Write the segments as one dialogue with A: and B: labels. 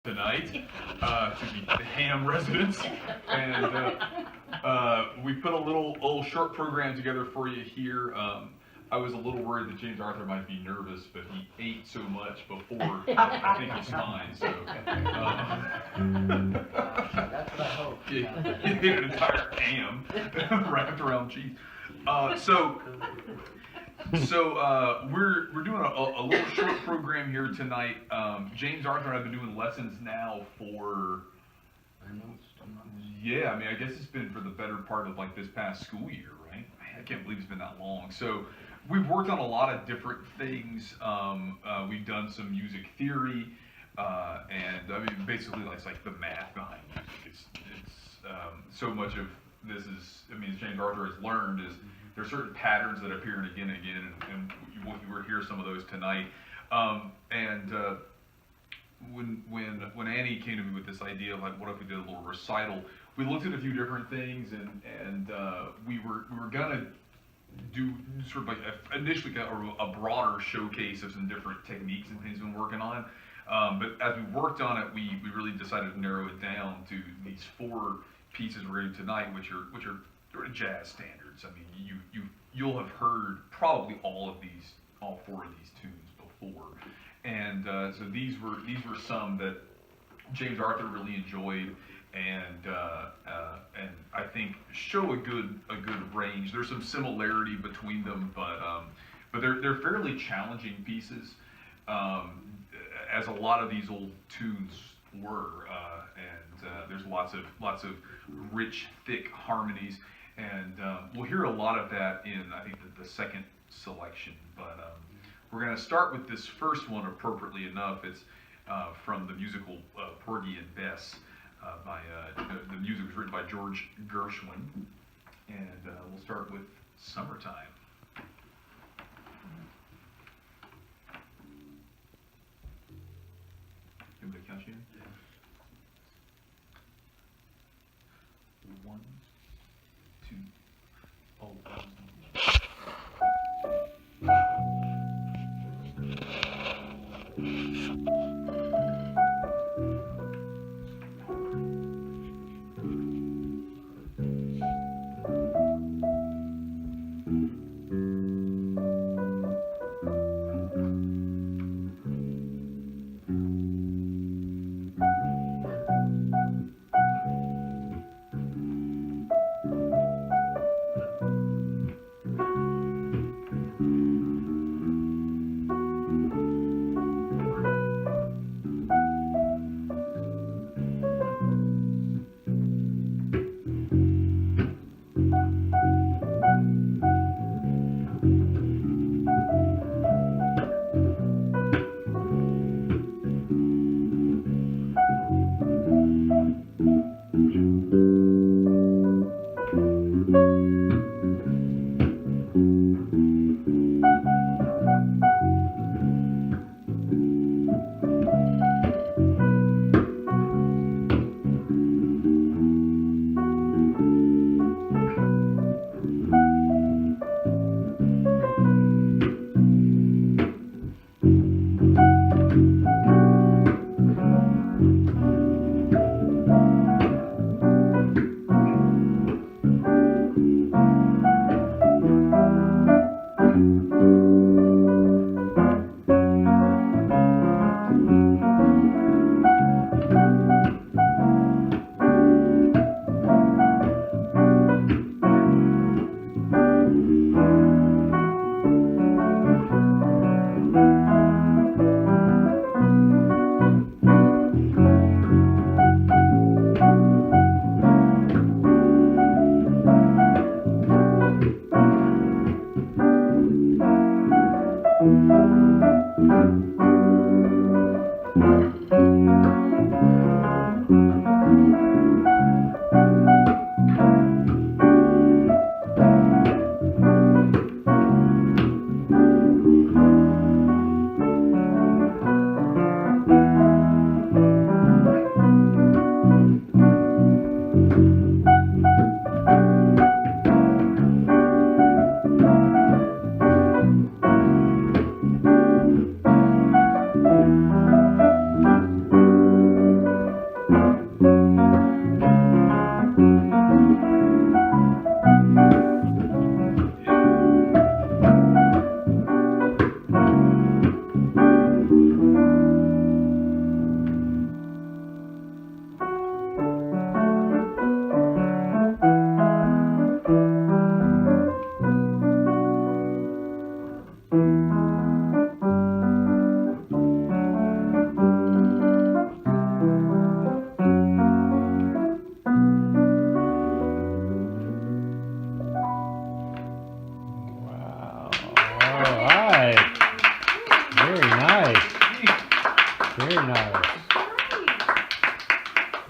A: tonight to the Ham residents, and we put a little short program together for you here. I was a little worried that James Arthur might be nervous, but he ate so much before. I think he's fine. So
B: That's what I hope.
A: he ate an entire ham wrapped around cheese. We're doing a little short program here tonight. James Arthur and I have been doing lessons now for, yeah, I mean, I guess it's been for the better part of like this past school year, right? Man, I can't believe it's been that long. So we've worked on a lot of different things. We've done some music theory, and I mean, basically it's like the math behind music. It's so much of this is, I mean, as James Arthur has learned is, there's certain patterns that appear again and again, and you will hear some of those tonight. When Annie came to me with this idea of like, what if we did a little recital? We looked at a few different things, and we were gonna do sort of like initially a broader showcase of some different techniques and things we've been working on. But as we worked on it, we really decided to narrow it down to these four pieces we're going to do tonight, which are sort of jazz standards. I mean, you'll have heard probably all four of these tunes before, and so these were some that James Arthur really enjoyed, and I think show a good range. There's some similarity between them, but they're fairly challenging pieces, as a lot of these old tunes were, and there's lots of rich, thick harmonies. And we'll hear a lot of that in, I think, the second selection. But we're going to start with this first one, appropriately enough. It's from the musical Porgy and Bess. The music was written by George Gershwin. And we'll start with Summertime. Anybody count you in? One, two, oh.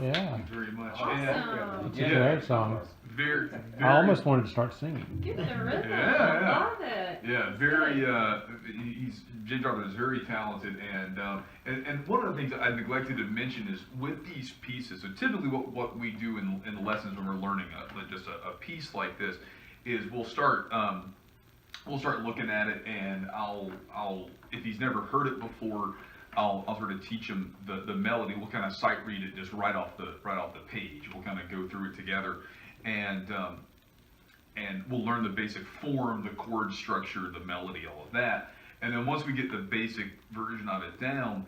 B: Yeah.
A: very much.
C: Awesome.
B: It's a
A: Yeah.
B: great song.
A: Very,
B: I almost wanted to start singing.
C: Get the rhythm.
A: Yeah.
C: Love it.
A: Yeah, very. James Arthur is very talented, and one of the things that I neglected to mention is with these pieces. So typically, what we do in the lessons when we're learning just a piece like this is we'll start looking at it, and I'll if he's never heard it before, I'll sort of teach him the melody. We'll kind of sight read it just right off the page. We'll kind of go through it together, and we'll learn the basic form, the chord structure, the melody, all of that. And then once we get the basic version of it down,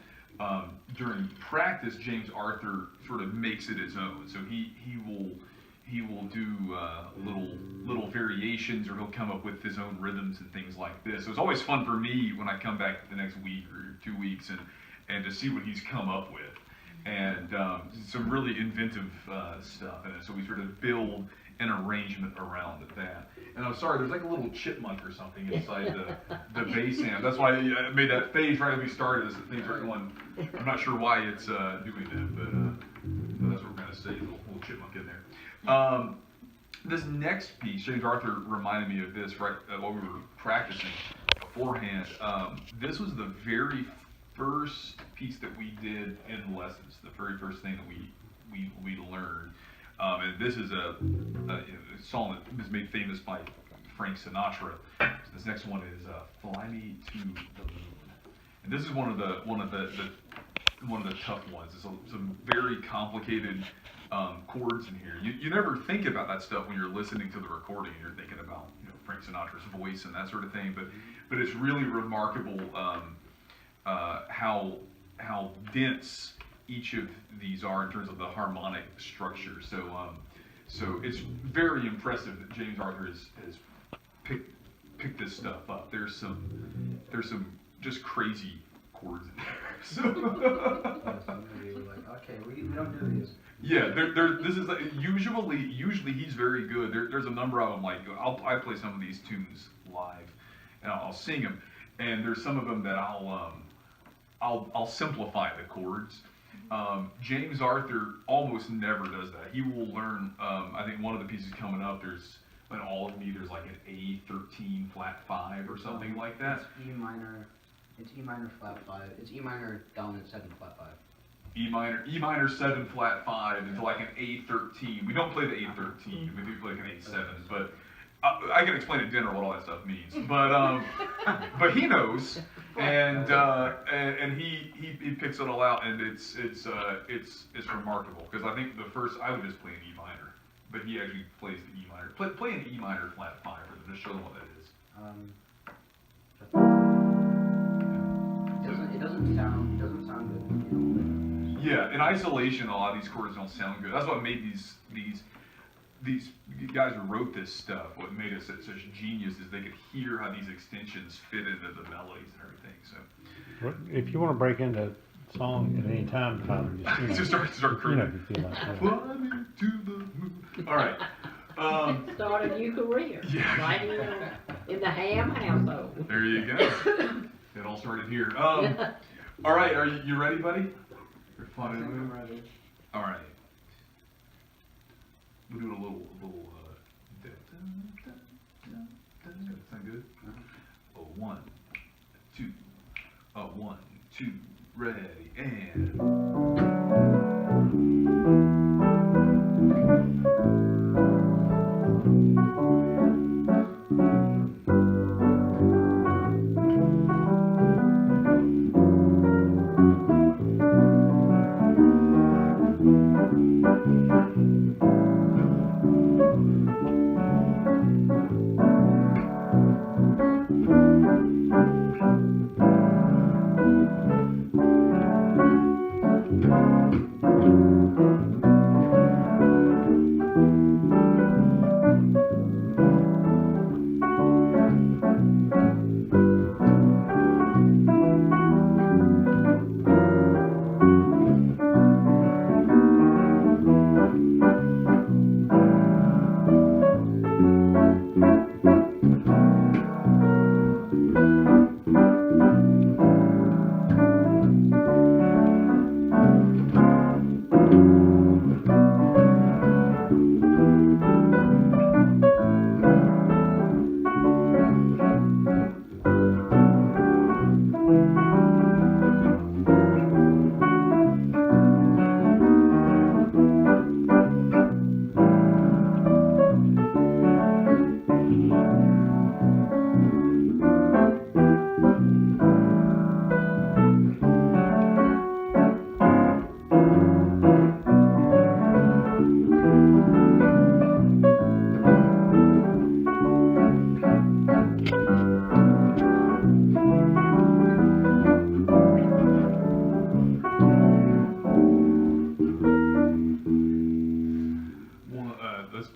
A: during practice, James Arthur sort of makes it his own. So he will do little variations, or he'll come up with his own rhythms and things like this. So it's always fun for me when I come back the next week or 2 weeks and to see what he's come up with, and some really inventive stuff. And so we sort of build an arrangement around that. And I'm sorry, there's like a little chipmunk or something inside the bass amp. That's why I made that face right as we started. As things are going, I'm not sure why it's doing that, but that's what we're gonna say. There's a little chipmunk in there. This next piece, James Arthur reminded me of this right while we were practicing beforehand. This was the very first piece that we did in lessons. The very first thing that we learned. And this is a song that was made famous by Frank Sinatra. So this next one is "Fly Me to the Moon," and this is one of the tough ones. It's some very complicated chords in here. You never think about that stuff when you're listening to the recording. You're thinking about Frank Sinatra's voice and that sort of thing. But it's really remarkable how dense each of these are in terms of the harmonic structure. So it's very impressive that James Arthur has picked this stuff up. There's some just crazy chords in there. So
D: like, okay, we don't do these.
A: yeah, this is usually he's very good. There's a number of them, like I play some of these tunes live, and I'll sing them, and there's some of them that I'll simplify the chords. James Arthur almost never does that. He will learn, I think one of the pieces coming up, there's an all of me, there's like an A13 flat 5 or something like that.
D: It's E minor flat 5. It's E minor dominant 7 flat 5.
A: E minor 7 flat 5 into like an A13. We don't play the A13, we do play like an A7, but I can explain at dinner what all that stuff means. But he knows, and he picks it all out, and it's remarkable, because I think the first I would just play an E minor, but he actually plays the E minor. Play an E minor flat 5 for them, just show them what that is.
D: It doesn't sound good.
A: Yeah, in isolation, a lot of these chords don't sound good. That's what made these guys who wrote this stuff, what made us such genius is they could hear how these extensions fit into the melodies and everything. So
B: If you want to break into song at any time, Tyler,
A: just start
B: if you
A: crooning.
B: feel like that.
A: Fly me to the moon. All right.
E: Start a new career.
A: Yeah.
E: Right in the Ham household.
A: There you go. It all started here. All right, are you ready, buddy? You're fly me to the moon.
D: Ready.
A: All right. We'll do a little. Sound good? A 1, 2. A 1, 2. Ready and.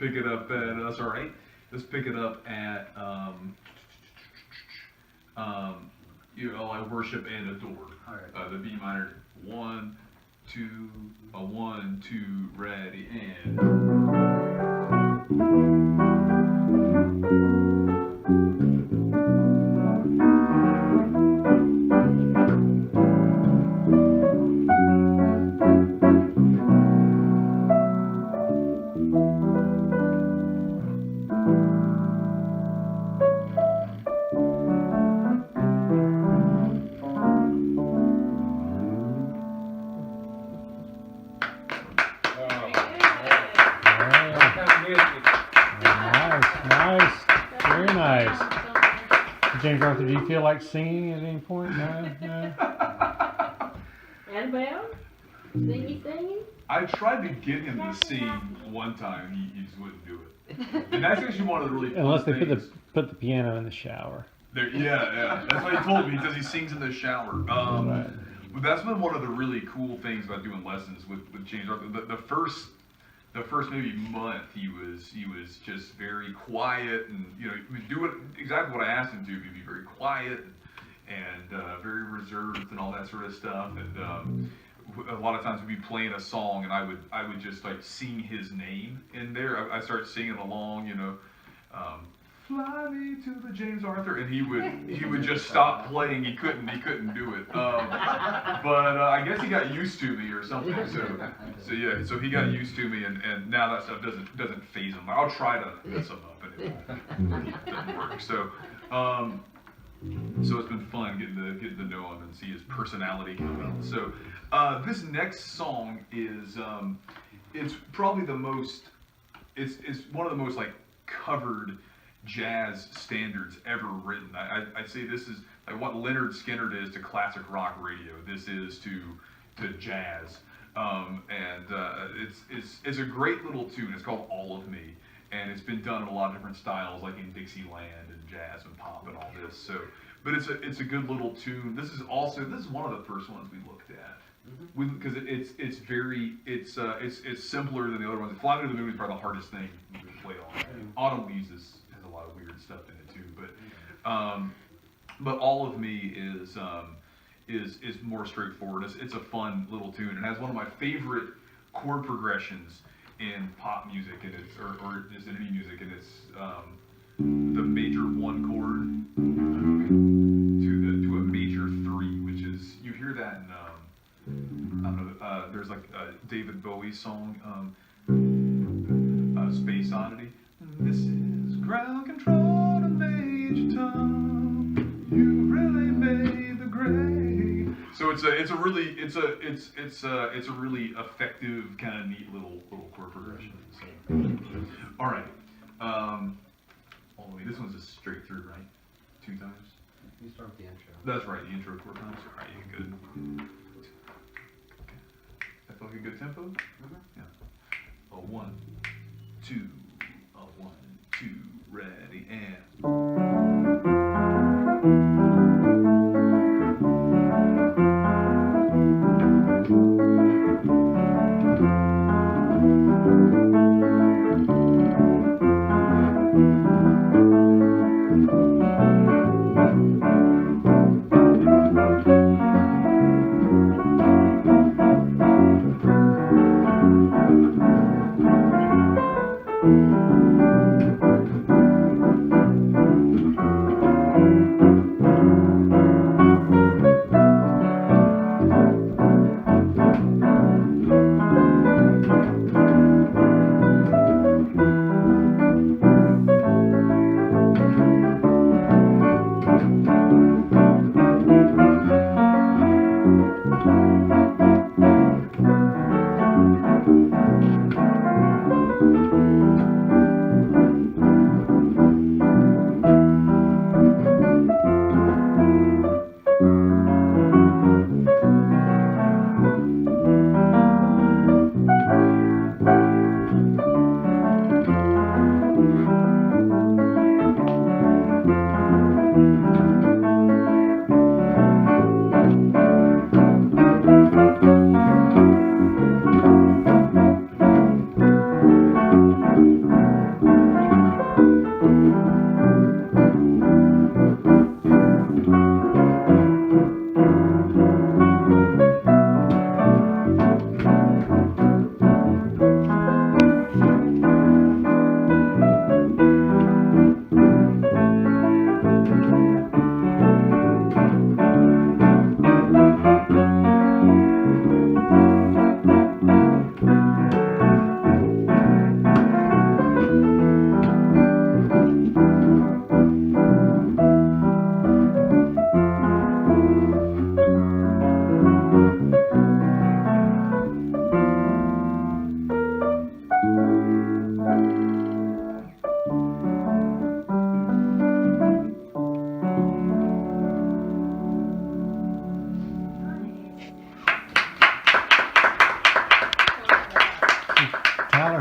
A: pick it up at, that's all right. Let's pick it up at, I worship and adore.
D: All right.
A: The B minor, 1, 2, a 1, 2, ready, and.
B: Nice, very nice. James Arthur, do you feel like singing at any point? No?
E: Annabelle? Singing?
A: I tried to get him to sing one time, he just wouldn't do it. And that's actually one of the really fun
B: Unless they
A: things.
B: put the piano in the shower.
A: Yeah, that's what he told me. He says he sings in the shower.
B: Right.
A: But that's been one of the really cool things about doing lessons with James Arthur. The first maybe month he was just very quiet, and he would do it exactly what I asked him to. He'd be very quiet and very reserved and all that sort of stuff. And a lot of times we'd be playing a song, and I would just like sing his name in there. I start singing along, fly me to the James Arthur, and he would just stop playing. He couldn't do it. But I guess he got used to me or something. So he got used to me, and now that stuff doesn't faze him. I'll try to mess him up, and it doesn't work. So it's been fun getting to know him and see his personality come out. So this next song is it's probably the most it's one of the most like covered jazz standards ever written. I'd say this is like what Leonard Skinner is to classic rock radio. This is to jazz, and it's a great little tune. It's called All of Me, and it's been done in a lot of different styles, like in Dixieland and jazz and pop and all this. So, but it's a good little tune. This is one of the first ones we looked at. Because it's simpler than the other ones. Fly Me to the Moon is probably the hardest thing we can play on. Autumn Leaves has a lot of weird stuff in it too, but All of Me is more straightforward. It's a fun little tune. It has one of my favorite chord progressions in pop music, and or just in any music, and it's the major 1 chord to a major 3, which is, you hear that in I don't know, there's like a David Bowie song, Space Oddity. This is ground control to Major Tom. You really made the grade. So it's a really effective, kind of neat little chord progression. So. All right. This one's just straight through, right? 2 times.
D: You start with the intro.
A: That's right. The intro 4 times. All right, you good. That feel like a good tempo? Yeah. A 1, 2, a 1, 2, ready, and.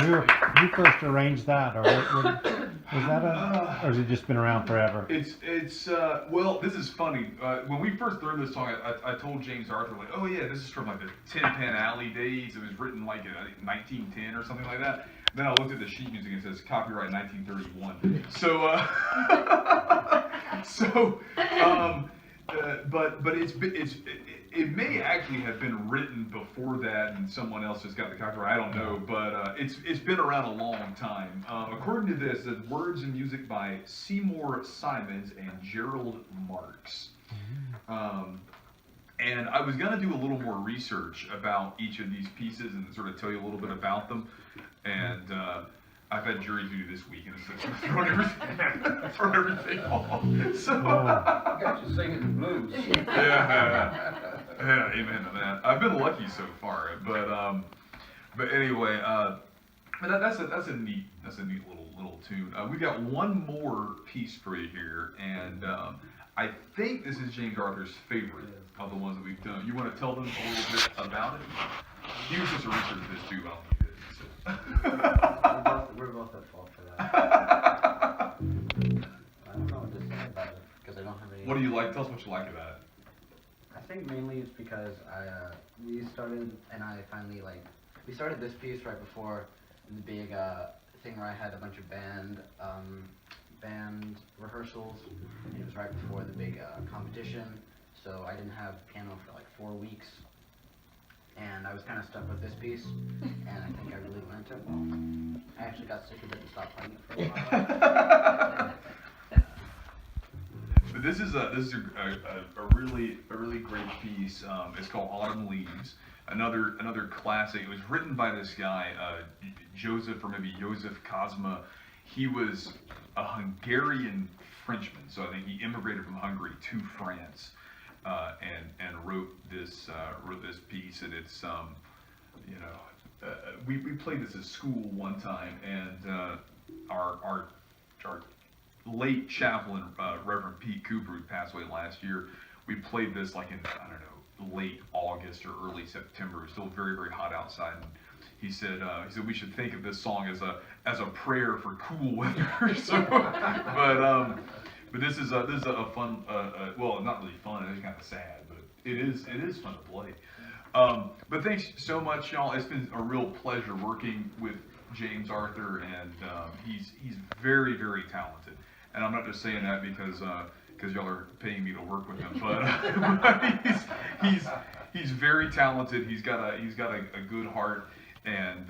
B: who first arranged that, or was that or has it just been around forever?
A: Well, this is funny. When we first learned this song, I told James Arthur, like, oh yeah, this is from like the Tin Pan Alley days. It was written like in, I think, 1910 or something like that. Then I looked at the sheet music and it says copyright 1931. But it may actually have been written before that and someone else just got the copyright. I don't know, but it's been around a long time. According to this, it's words and music by Seymour Simons and Gerald Marks. And I was gonna do a little more research about each of these pieces and sort of tell you a little bit about them. And I've had jury duty this week, and it's thrown everything off. So,
D: I got you singing the blues.
A: yeah, amen to that. I've been lucky so far, but anyway, but that's a neat little tune. We've got one more piece for you here, and I think this is James Arthur's favorite of the ones that we've done. You want to tell them a little bit about it? You were supposed to research this too, but I don't think you did.
D: We're both at fault for that. I don't know what to say about it because I don't have any.
A: What do you like? Tell us what you like about it.
D: I think mainly it's because we started and I finally we started this piece right before the big thing where I had a bunch of band rehearsals, and it was right before the big competition, so I didn't have piano for like 4 weeks, and I was kind of stuck with this piece, and I think I really learned it well. I actually got sick of it and stopped playing it for a while.
A: But this is a really great piece. It's called Autumn Leaves. Another classic. It was written by this guy, Joseph, or maybe Joseph Kosma. He was a Hungarian Frenchman, so I think he immigrated from Hungary to France, and wrote this piece. And it's we played this at school one time, and our late chaplain, Reverend Pete Cooper, who passed away last year, we played this like in, I don't know, late August or early September. It was still very, very hot outside. And he said we should think of this song as a prayer for cool weather. So, but this is a fun, well, not really fun. It's kind of sad, but it is fun to play. But thanks so much, y'all. It's been a real pleasure working with James Arthur, and he's very, very talented. And I'm not just saying that because y'all are paying me to work with him, but he's very talented. He's got a good heart, and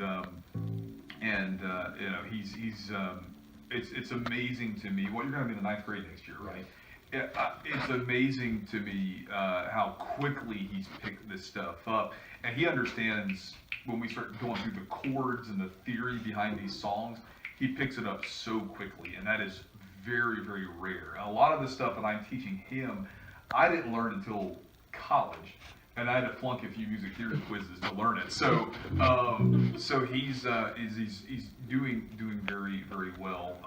A: it's amazing to me. Well, you're going to be in the 9th grade next year, right? It's amazing to me how quickly he's picked this stuff up, and he understands when we start going through the chords and the theory behind these songs. He picks it up so quickly, and that is very, very rare. And a lot of the stuff that I'm teaching him, I didn't learn until college, and I had to flunk a few music theory quizzes to learn it. So, so he's doing very, very well,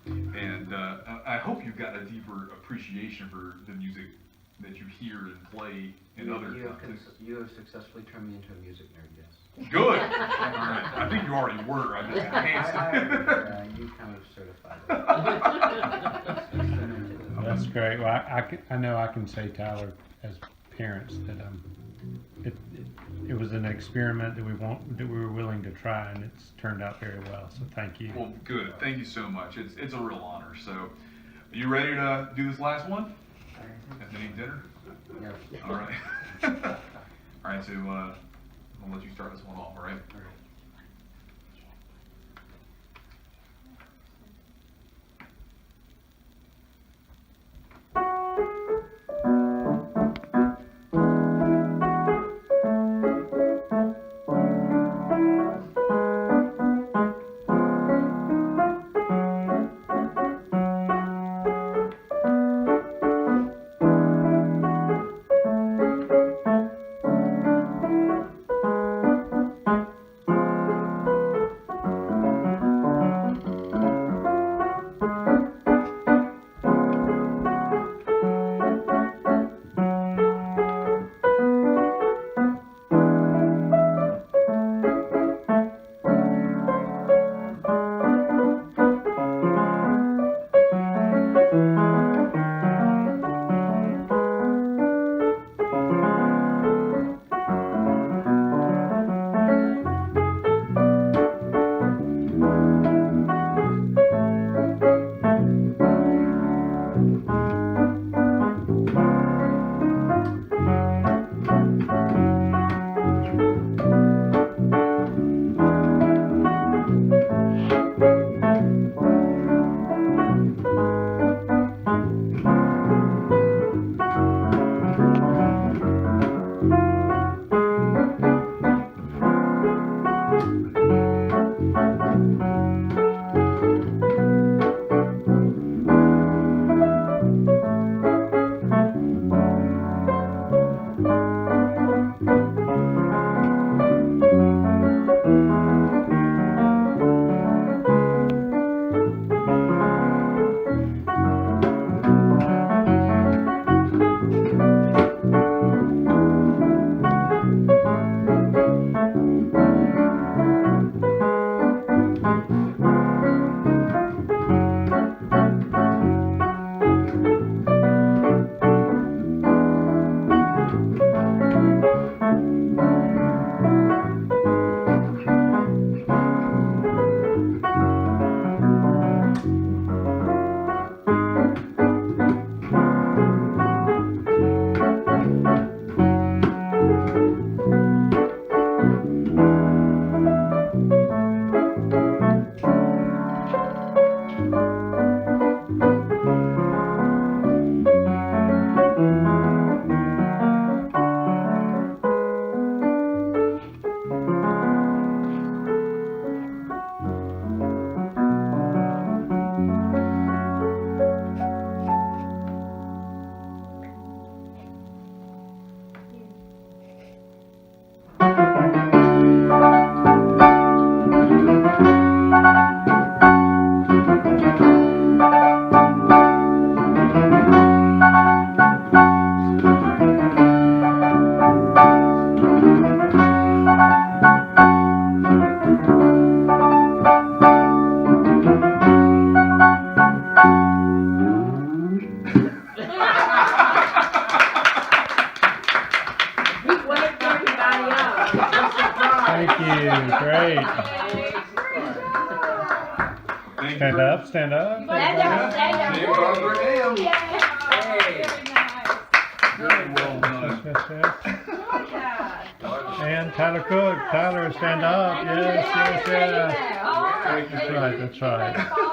A: and I hope you've got a deeper appreciation for the music that you hear and play in other contexts.
D: You have successfully turned me into a music nerd, yes.
A: Good. All right. I think you already were. I just enhanced it.
D: You kind of certified it.
B: That's great. Well, I know I can say, Tyler, as parents, that it was an experiment that we were willing to try, and it's turned out very well. So thank you.
A: Well, good. Thank you so much. It's a real honor. So, are you ready to do this last one? And then eat dinner?
D: Yes.
A: All right. All right. So, I'll let you start this one off. All right.
D: All right.
B: Thank you, great.
A: Thank you
B: Stand
A: very-
B: up, stand up.
E: Stand up, stand up.
A: Save Barbara Ham.
E: Very nice.
A: Very well done.
B: Yes, yes, yes. And Tyler Cook, Tyler, stand up, yes, yes, yes.
E: Oh,
A: Thank you.
B: That's right, that's right.